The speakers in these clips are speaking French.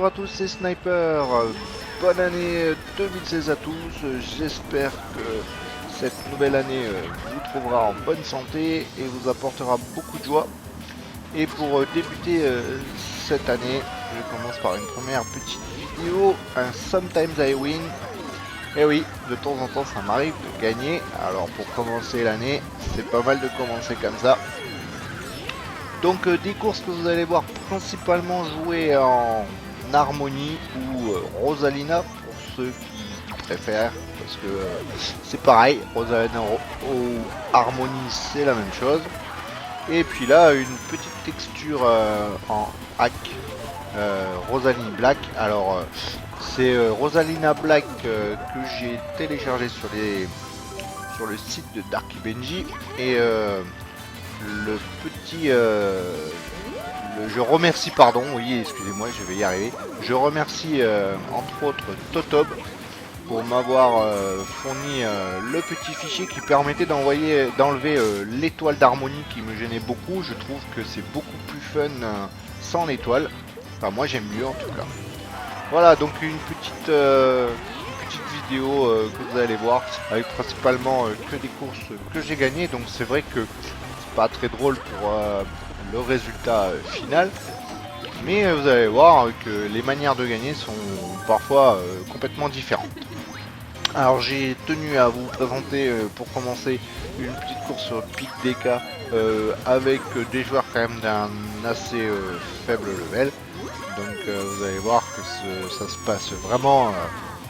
à tous, c'est Sniper. Bonne année 2016 à tous. J'espère que cette nouvelle année vous trouvera en bonne santé et vous apportera beaucoup de joie. Et pour débuter cette année, je commence par une première petite vidéo, un Sometimes I Win. Et oui, de temps en temps ça m'arrive de gagner. Alors pour commencer l'année, c'est pas mal de commencer comme ça. Donc des courses que vous allez voir principalement jouer en Harmonie ou Rosalina pour ceux qui préfèrent, parce que c'est pareil, Rosalina ou Harmonie c'est la même chose. Et puis là une petite texture en hack Rosaline Black. Alors c'est Rosalina Black que j'ai téléchargé sur le site de Darky Benji et le petit je remercie, pardon, oui, excusez-moi, je vais y arriver. Je remercie entre autres Totob pour m'avoir fourni le petit fichier qui permettait d'enlever l'étoile d'harmonie qui me gênait beaucoup. Je trouve que c'est beaucoup plus fun sans l'étoile. Enfin, moi j'aime mieux en tout cas. Voilà, donc une petite vidéo que vous allez voir avec principalement que des courses que j'ai gagnées. Donc c'est vrai que pas très drôle pour le résultat final, mais vous allez voir que les manières de gagner sont parfois complètement différentes. Alors j'ai tenu à vous présenter pour commencer une petite course sur Pic DK avec des joueurs quand même d'un assez faible level. Donc vous allez voir que ça se passe vraiment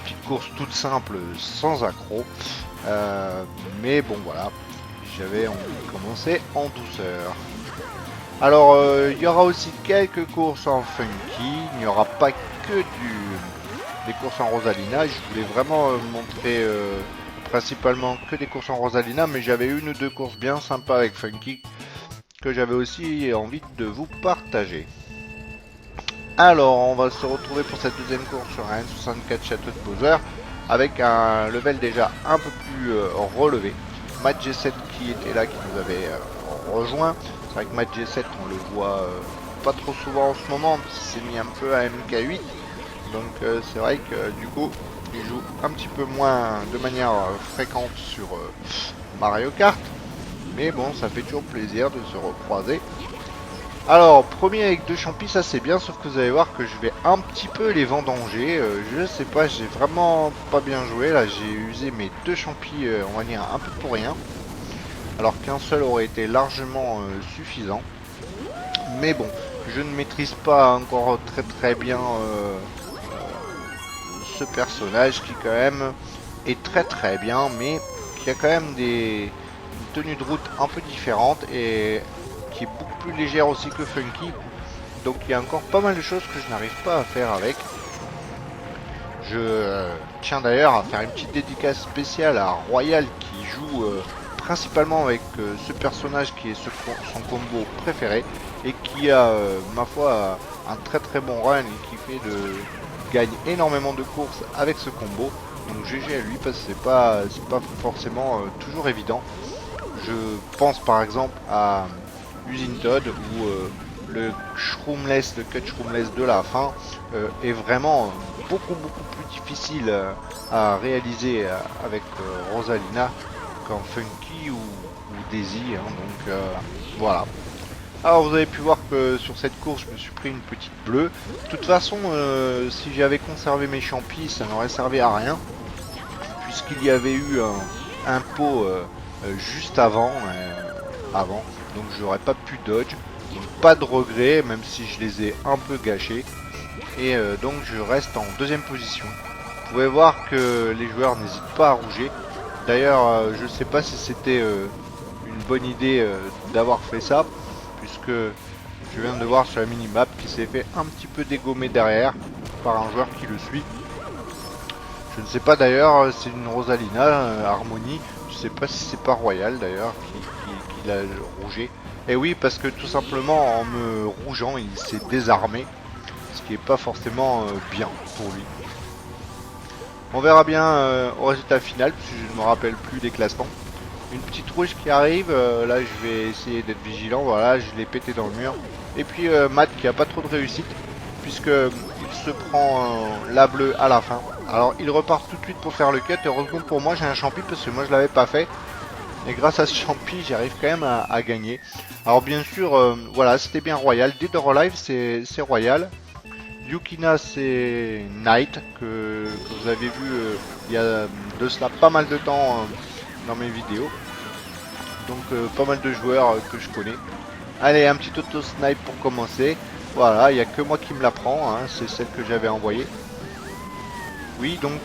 petite course toute simple sans accro, mais bon voilà, j'avais envie de commencer en douceur. Alors il y aura aussi quelques courses en funky, il n'y aura pas que des courses en Rosalina. Je voulais vraiment montrer principalement que des courses en Rosalina, mais j'avais une ou deux courses bien sympas avec funky que j'avais aussi envie de vous partager. Alors on va se retrouver pour cette deuxième course sur un N64 Château de Bowser avec un level déjà un peu plus relevé. Matt G7 qui était là, qui nous avait rejoint. C'est vrai que Matt G7 on le voit pas trop souvent en ce moment, parce qu'il s'est mis un peu à MK8. Donc c'est vrai que du coup il joue un petit peu moins de manière fréquente sur Mario Kart. Mais bon, ça fait toujours plaisir de se recroiser. Alors premier avec deux champis, ça c'est bien, sauf que vous allez voir que je vais un petit peu les vendanger. Je sais pas, j'ai vraiment pas bien joué là, j'ai usé mes deux champis on va dire un peu pour rien, alors qu'un seul aurait été largement suffisant. Mais bon, je ne maîtrise pas encore très bien ce personnage qui quand même est très bien, mais qui a quand même une tenue de route un peu différente et qui est beaucoup plus légère aussi que funky. Donc il y a encore pas mal de choses que je n'arrive pas à faire avec. Je tiens d'ailleurs à faire une petite dédicace spéciale à Royal qui joue principalement avec ce personnage qui est son combo préféré et qui a ma foi un très bon run et qui gagne énormément de courses avec ce combo. Donc GG à lui, parce que c'est pas forcément toujours évident. Je pense par exemple à Usine Todd où le cut shroomless de la fin est vraiment beaucoup plus difficile à réaliser avec Rosalina qu'en Funky ou Daisy, hein, donc voilà. Alors vous avez pu voir que sur cette course je me suis pris une petite bleue. De toute façon si j'avais conservé mes champis ça n'aurait servi à rien, puisqu'il y avait eu un pot juste avant, donc j'aurais pas pu dodge. Donc pas de regret, même si je les ai un peu gâchés. Et donc je reste en deuxième position. Vous pouvez voir que les joueurs n'hésitent pas à rouger. D'ailleurs je sais pas si c'était une bonne idée d'avoir fait ça, puisque je viens de voir sur la minimap qu'il s'est fait un petit peu dégommer derrière par un joueur qui le suit. Je ne sais pas d'ailleurs, c'est une Rosalina Harmonie. Je sais pas si c'est pas Royal d'ailleurs qui l'a rougé. Et oui, parce que tout simplement en me rougeant il s'est désarmé, ce qui est pas forcément bien pour lui. On verra bien au résultat final, puisque je ne me rappelle plus des classements. Une petite rouge qui arrive, là je vais essayer d'être vigilant, voilà, je l'ai pété dans le mur. Et puis Matt qui a pas trop de réussite, puisque il se prend la bleue à la fin. Alors il repart tout de suite pour faire le cut. Heureusement pour moi j'ai un champi parce que moi je l'avais pas fait. Et grâce à ce champi j'arrive quand même à gagner. Alors bien sûr voilà c'était bien royal. Dead or Alive c'est royal. Yukina c'est Knight que vous avez vu il y a de cela pas mal de temps dans mes vidéos. Donc pas mal de joueurs que je connais. Allez, un petit auto-snipe pour commencer. Voilà, il n'y a que moi qui me la prend, hein, c'est celle que j'avais envoyée. Oui, donc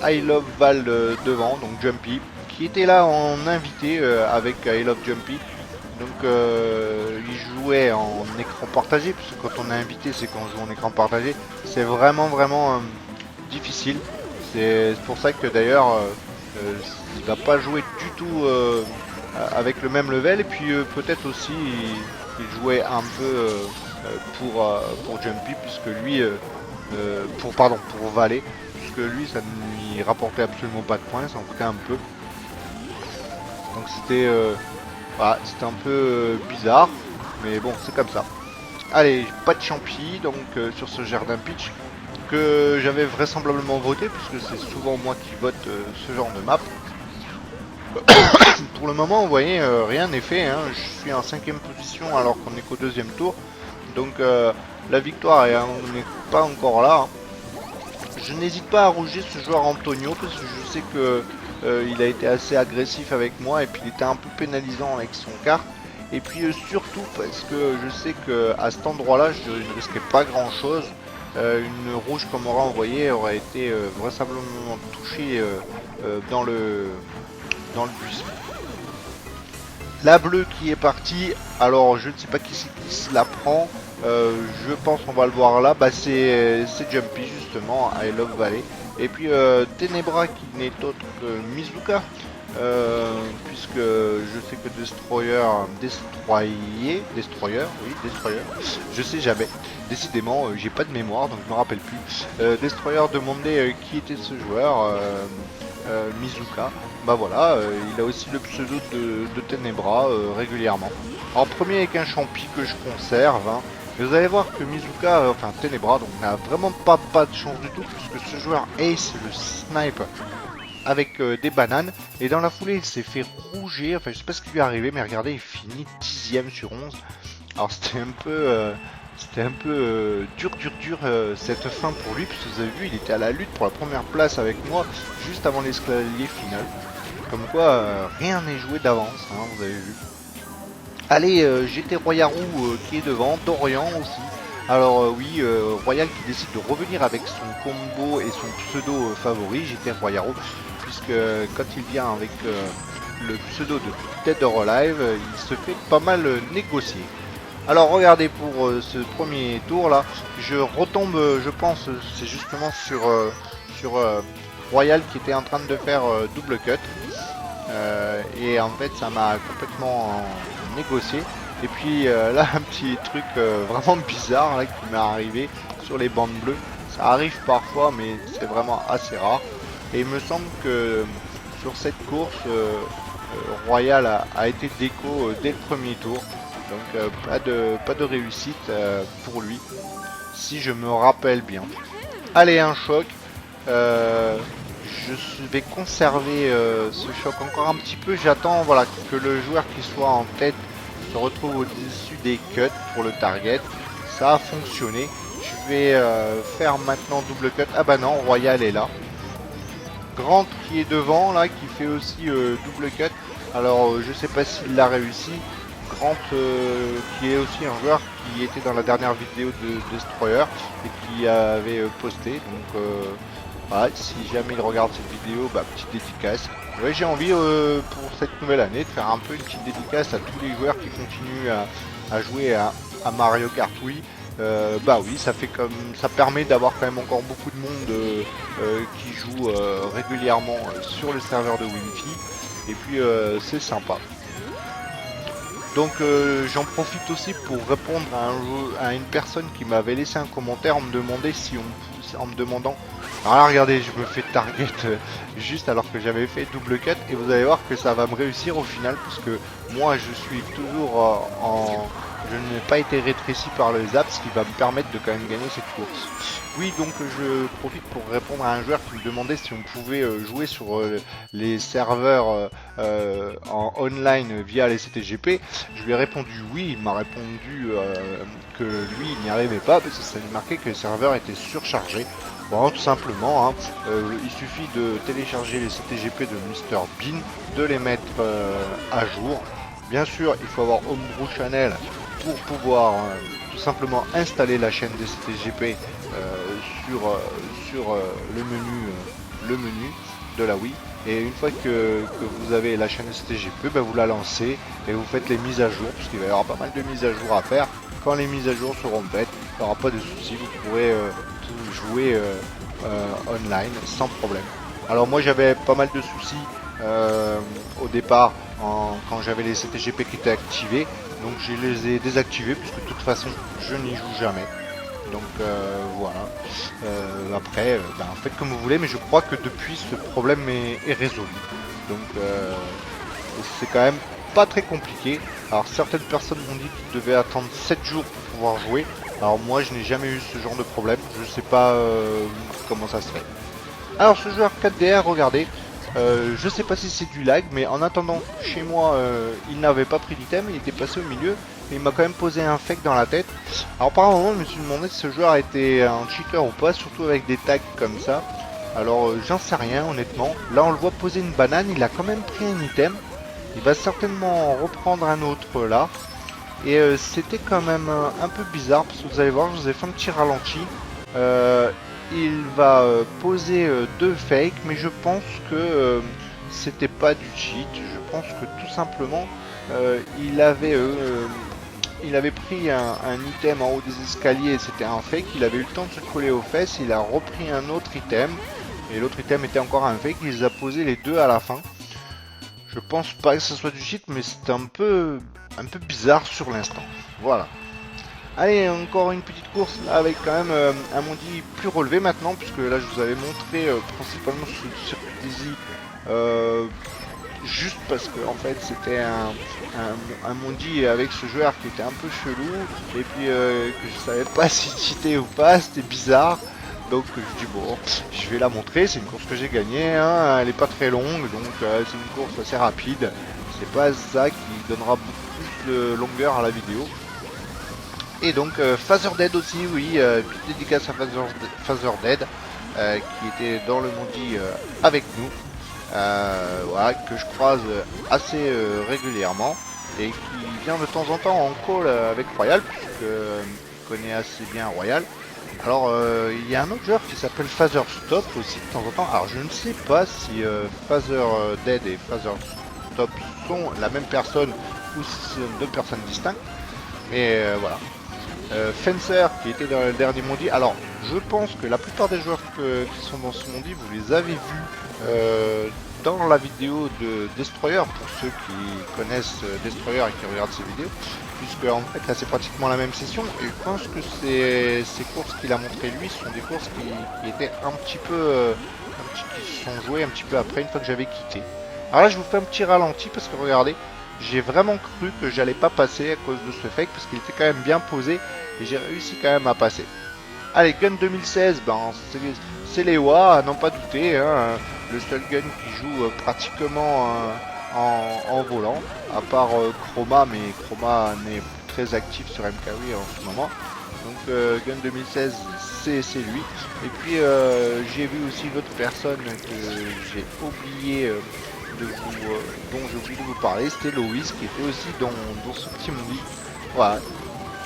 I Love Val devant, donc Jumpy, qui était là en invité avec I Love Jumpy. Donc il jouait en écran partagé, puisque quand on est invité, c'est quand on joue en écran partagé. C'est vraiment difficile. C'est pour ça que d'ailleurs, il va pas jouer du tout avec le même level. Et puis peut-être aussi, il jouait un peu pour Jumpy, puisque lui, pour Valet, puisque lui, ça ne lui rapportait absolument pas de points, ça en coûtait un peu. Donc c'était voilà, c'était un peu bizarre, mais bon, c'est comme ça. Allez, pas de champi, donc sur ce jardin pitch, que j'avais vraisemblablement voté, puisque c'est souvent moi qui vote ce genre de map. Pour le moment, vous voyez, rien n'est fait, hein. Je suis en 5ème position alors qu'on est qu'au 2e tour. Donc la victoire n'est pas encore là. Hein. Je n'hésite pas à rouger ce joueur Antonio, parce que je sais que il a été assez agressif avec moi et puis il était un peu pénalisant avec son kart. Et puis surtout parce que je sais que à cet endroit là je ne risquais pas grand chose. Une rouge qu'on m'aurait envoyée aurait été vraisemblablement touchée dans le buisson. La bleue qui est partie, alors je ne sais pas qui se la prend, je pense qu'on va le voir là, bah c'est Jumpy justement, I Love Valley. Et puis Tenebra qui n'est autre que Mizuka, puisque je sais que Destroyer, je sais jamais, décidément j'ai pas de mémoire donc je me rappelle plus. Destroyer demandait qui était ce joueur, Mizuka. Bah voilà, il a aussi le pseudo de Tenebra régulièrement. En premier avec un champi que je conserve, hein. Mais vous allez voir que Mizuka, enfin Tenebra, donc n'a vraiment pas de chance du tout, puisque ce joueur ace le snipe avec des bananes, et dans la foulée il s'est fait rouger, enfin je sais pas ce qui lui est arrivé, mais regardez, il finit 10ème sur 11. Alors c'était un peu dur cette fin pour lui, puisque vous avez vu, il était à la lutte pour la première place avec moi, juste avant l'escalier final. Comme quoi, rien n'est joué d'avance, hein, vous avez vu. Allez, GT Royarou qui est devant, Dorian aussi. Alors oui, Royal qui décide de revenir avec son combo et son pseudo favori, GT Royarou, puisque quand il vient avec le pseudo de Dead or Alive, il se fait pas mal négocier. Alors regardez pour ce premier tour là, je retombe, je pense, c'est justement sur Royal qui était en train de faire double cut. Et en fait ça m'a complètement négocié. Et puis là un petit truc vraiment bizarre là, qui m'est arrivé sur les bandes bleues. Ça arrive parfois mais c'est vraiment assez rare. Et il me semble que sur cette course Royal a été déco dès le premier tour. Donc pas de réussite pour lui, si je me rappelle bien. Allez, un choc. Je vais conserver ce choc encore un petit peu. J'attends voilà, que le joueur qui soit en tête se retrouve au-dessus des cuts pour le target. Ça a fonctionné. Je vais faire maintenant double cut. Ah bah non, Royal est là. Grant qui est devant là, qui fait aussi double cut. Alors je sais pas s'il l'a réussi. Grant qui est aussi un joueur qui était dans la dernière vidéo de Destroyer et qui avait posté, donc voilà, si jamais il regarde cette vidéo, bah, petite dédicace. Ouais, j'ai envie pour cette nouvelle année de faire un peu une petite dédicace à tous les joueurs qui continuent à jouer à Mario Kart Wii. Bah oui, ça permet d'avoir quand même encore beaucoup de monde qui joue régulièrement sur le serveur de Wi-Fi, et puis c'est sympa. Donc j'en profite aussi pour répondre à une personne qui m'avait laissé un commentaire en me demandant. Alors là, regardez, je me fais target juste alors que j'avais fait double cut, et vous allez voir que ça va me réussir au final, puisque moi je suis toujours je n'ai pas été rétréci par le zap, ce qui va me permettre de quand même gagner cette course. Oui, donc je profite pour répondre à un joueur qui me demandait si on pouvait jouer sur les serveurs en online via les CTGP. Je lui ai répondu oui, il m'a répondu que lui il n'y arrivait pas parce que ça lui marquait que les serveurs étaient surchargés. Bon, tout simplement, hein, il suffit de télécharger les CTGP de Mr Bean, de les mettre à jour. Bien sûr, il faut avoir Homebrew Channel pour pouvoir tout simplement installer la chaîne des CTGP sur le menu de la Wii. Et une fois que vous avez la chaîne STGP, ben vous la lancez et vous faites les mises à jour, puisqu'il va y avoir pas mal de mises à jour à faire. Quand les mises à jour seront faites, il n'y aura pas de soucis, vous pourrez jouer online sans problème. Alors moi j'avais pas mal de soucis au départ quand j'avais les CTGP qui étaient activés, donc je les ai désactivés puisque de toute façon je n'y joue jamais. Donc voilà. Après, faites comme vous voulez, mais je crois que depuis ce problème est résolu. Donc c'est quand même pas très compliqué. Alors certaines personnes m'ont dit qu'ils devaient attendre 7 jours pour pouvoir jouer. Alors moi je n'ai jamais eu ce genre de problème. Je sais pas comment ça se fait. Alors ce joueur 4DR, regardez. Je sais pas si c'est du lag, mais en attendant, chez moi, il n'avait pas pris d'item, il était passé au milieu, mais il m'a quand même posé un fake dans la tête. Alors par un moment, je me suis demandé si ce joueur était un cheater ou pas, surtout avec des tags comme ça. Alors j'en sais rien, honnêtement. Là, on le voit poser une banane, il a quand même pris un item. Il va certainement en reprendre un autre là. Et c'était quand même un peu bizarre, parce que vous allez voir, je vous ai fait un petit ralenti. Il va poser 2 fakes, mais je pense que c'était pas du cheat. Je pense que tout simplement il avait pris un item en haut des escaliers, c'était un fake. Il avait eu le temps de se coller aux fesses, il a repris un autre item, et l'autre item était encore un fake. Il les a posés les deux à la fin. Je pense pas que ce soit du cheat, mais c'est un peu bizarre sur l'instant. Voilà. Allez, encore une petite course là, avec quand même un Mondi plus relevé maintenant, puisque là je vous avais montré principalement sur Dizzy, juste parce que en fait c'était un Mondi avec ce joueur qui était un peu chelou, et puis que je savais pas si cheater ou pas, c'était bizarre. Donc je dis bon, je vais la montrer, c'est une course que j'ai gagnée, hein, elle est pas très longue, donc c'est une course assez rapide. C'est pas ça qui donnera beaucoup plus de longueur à la vidéo. Et donc Phaser Dead aussi, oui, petite dédicace à Phaser Dead qui était dans le Mondi avec nous, voilà, que je croise assez régulièrement et qui vient de temps en temps en call avec Royal, puisque connaît assez bien Royal. Alors il y a un autre joueur qui s'appelle Phaser Stop aussi de temps en temps. Alors je ne sais pas si Phaser Dead et Phaser Stop sont la même personne ou si ce sont deux personnes distinctes, mais voilà. Fencer qui était dans le dernier Mondi. Alors je pense que la plupart des joueurs qui sont dans ce Mondi, vous les avez vus dans la vidéo de Destroyer, pour ceux qui connaissent Destroyer et qui regardent ces vidéos, puisque en fait là c'est pratiquement la même session, et je pense que ces courses qu'il a montré lui sont des courses qui étaient un petit peu qui se sont jouées un petit peu après, une fois que j'avais quitté. Alors là je vous fais un petit ralenti parce que regardez, j'ai vraiment cru que j'allais pas passer à cause de ce fake, parce qu'il était quand même bien posé et j'ai réussi quand même à passer. Allez, Gun 2016, ben c'est les WA, à n'en pas douter, hein, le seul gun qui joue pratiquement en volant, à part Chroma, mais Chroma n'est plus très actif sur MKW en ce moment. Donc Gun 2016, c'est lui. Et puis j'ai vu aussi une autre personne que j'ai oublié dont j'ai oublié de vous parler, c'était Loïs, qui était aussi dans ce petit Mondi. Voilà,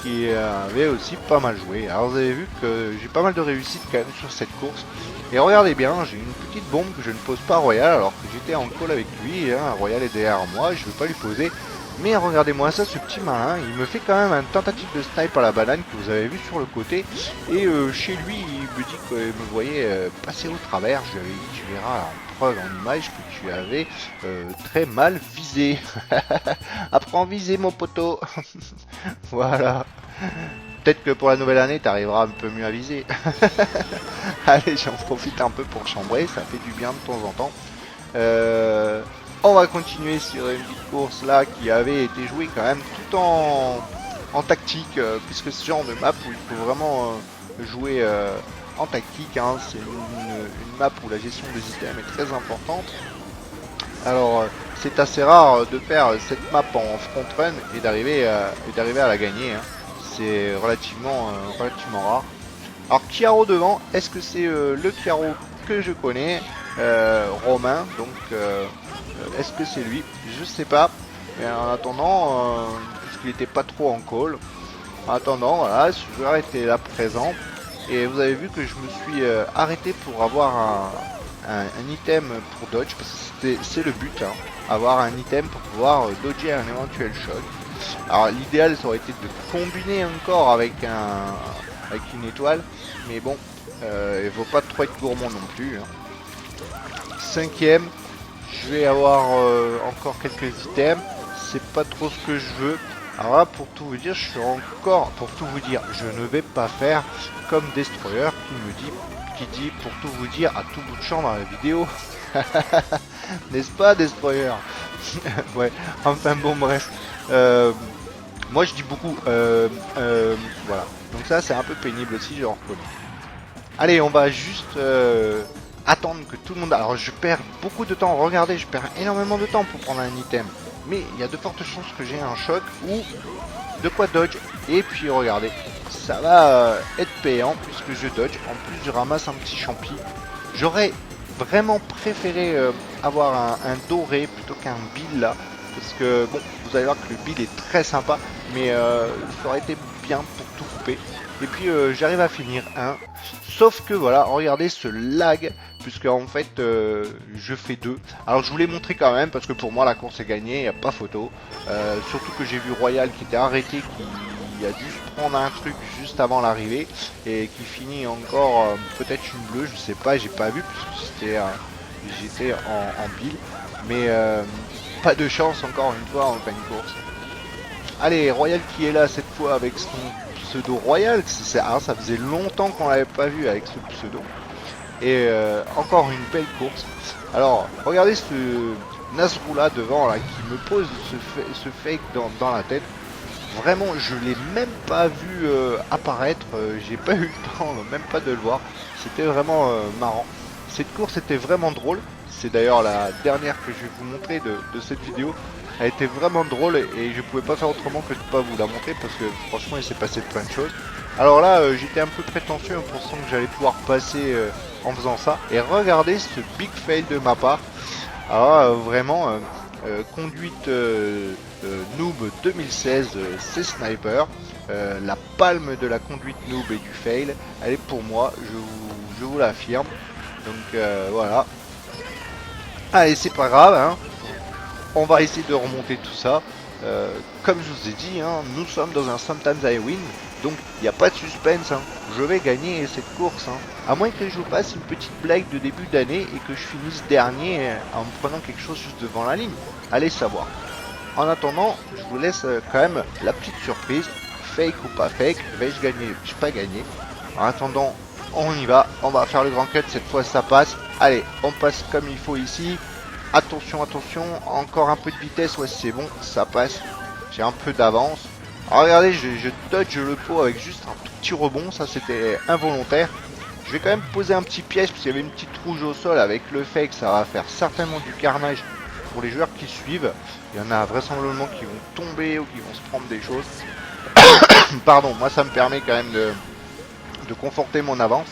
qui avait aussi pas mal joué. Alors vous avez vu que j'ai pas mal de réussite quand même sur cette course. Et regardez bien, j'ai une petite bombe que je ne pose pas à Royal, alors que j'étais en call avec lui, hein. Royal est derrière moi, je ne vais pas lui poser. Mais regardez-moi ça, ce petit malin, il me fait quand même une tentative de snipe à la banane que vous avez vu sur le côté. Et chez lui, il me dit qu'il me voyait passer au travers. Je lui avais dit, tu verras en preuve, en image, que tu avais très mal visé. Apprends à viser, mon poteau. Voilà. Peut-être que pour la nouvelle année, tu arriveras un peu mieux à viser. Allez, j'en profite un peu pour chambrer, ça fait du bien de temps en temps. On va continuer sur une petite course là qui avait été jouée quand même tout en en tactique, puisque ce genre de map où il faut vraiment jouer en tactique, hein. C'est une map où la gestion des items est très importante. Alors c'est assez rare de faire cette map en front run et d'arriver à la gagner, hein. C'est relativement rare. Alors Chiaro devant, est-ce que c'est le Chiaro que je connais, Romain, donc est-ce que c'est lui? Je sais pas, mais en attendant, parce qu'il était pas trop en call, en attendant, voilà, ce joueur était là présent, et vous avez vu que je me suis arrêté pour avoir un item pour dodge, parce que c'est le but, hein, avoir un item pour pouvoir dodger un éventuel choc. Alors l'idéal ça aurait été de combiner encore avec une étoile, mais bon, il faut pas trop être gourmand non plus, hein. Cinquième, je vais avoir encore quelques items, c'est pas trop ce que je veux. Alors là, pour tout vous dire, je ne vais pas faire comme Destroyer qui dit pour tout vous dire à tout bout de champ dans la vidéo. N'est-ce pas, Destroyer? Ouais, enfin bon, bref. Moi je dis beaucoup, voilà. Donc ça c'est un peu pénible aussi, je reconnais. Allez, on va juste attendre que tout le monde... Alors je perds beaucoup de temps, regardez, je perds énormément de temps pour prendre un item. Mais il y a de fortes chances que j'ai un choc ou de quoi dodge. Et puis regardez, ça va être payant puisque je dodge. En plus je ramasse un petit champi. J'aurais vraiment préféré avoir un doré plutôt qu'un bill là. Parce que bon, vous allez voir que le build est très sympa, mais ça aurait été bien pour tout couper. Et puis j'arrive à finir un. Sauf que voilà, regardez ce lag, puisque en fait je fais 2. Alors je vous l'ai montré quand même, parce que pour moi la course est gagnée, il n'y a pas photo. Surtout que j'ai vu Royal qui était arrêté, qui a dû se prendre un truc juste avant l'arrivée, et qui finit encore peut-être une bleue, je sais pas, j'ai pas vu, puisque j'étais en build. Mais pas de chance encore une fois en fin de course. Allez, Royal qui est là cette fois avec son pseudo Royal. Ça faisait longtemps qu'on l'avait pas vu avec ce pseudo. Et encore une belle course. Alors, regardez ce Nazrou là devant là qui me pose ce fake dans la tête. Vraiment, je l'ai même pas vu apparaître. J'ai pas eu le temps, même pas de le voir. C'était vraiment marrant. Cette course était vraiment drôle. C'est d'ailleurs la dernière que je vais vous montrer de cette vidéo. Elle était vraiment drôle et je pouvais pas faire autrement que de pas vous la montrer parce que franchement il s'est passé plein de choses. Alors là j'étais un peu prétentieux en pensant que j'allais pouvoir passer en faisant ça. Et regardez ce big fail de ma part. Alors vraiment conduite noob 2016 c'est Sniper. La palme de la conduite noob et du fail, elle est pour moi, je vous l'affirme. Donc voilà. Allez, c'est pas grave, hein. On va essayer de remonter tout ça. Comme je vous ai dit, hein, nous sommes dans un Sometimes I Win, donc il n'y a pas de suspense, hein. Je vais gagner cette course, hein. À moins que je vous fasse une petite blague de début d'année et que je finisse dernier en me prenant quelque chose juste devant la ligne. Allez savoir. En attendant, je vous laisse quand même la petite surprise. Fake ou pas fake, vais-je gagner? Je pas gagné. En attendant, on y va. On va faire le grand cut, cette fois ça passe. Allez, on passe comme il faut ici. Attention, attention, encore un peu de vitesse, ouais c'est bon, ça passe. J'ai un peu d'avance. Regardez, je dodge le pot avec juste un tout petit rebond, ça c'était involontaire. Je vais quand même poser un petit piège parce qu'il y avait une petite rouge au sol avec le fake, ça va faire certainement du carnage pour les joueurs qui suivent. Il y en a vraisemblablement qui vont tomber ou qui vont se prendre des choses. Pardon, moi ça me permet quand même de conforter mon avance.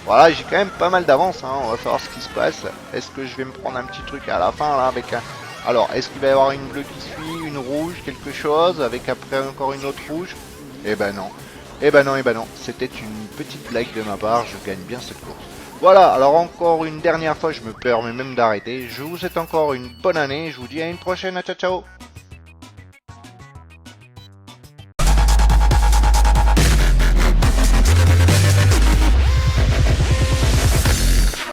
Voilà, j'ai quand même pas mal d'avance, hein. On va savoir ce qui se passe. Est-ce que je vais me prendre un petit truc à la fin là avec un... Alors, est-ce qu'il va y avoir une bleue qui suit, une rouge, quelque chose, avec après encore une autre rouge? Eh ben non. Eh ben non, eh ben non. C'était une petite blague de ma part, je gagne bien cette course. Voilà, alors encore une dernière fois, je me permets même d'arrêter. Je vous souhaite encore une bonne année, je vous dis à une prochaine, ciao ciao.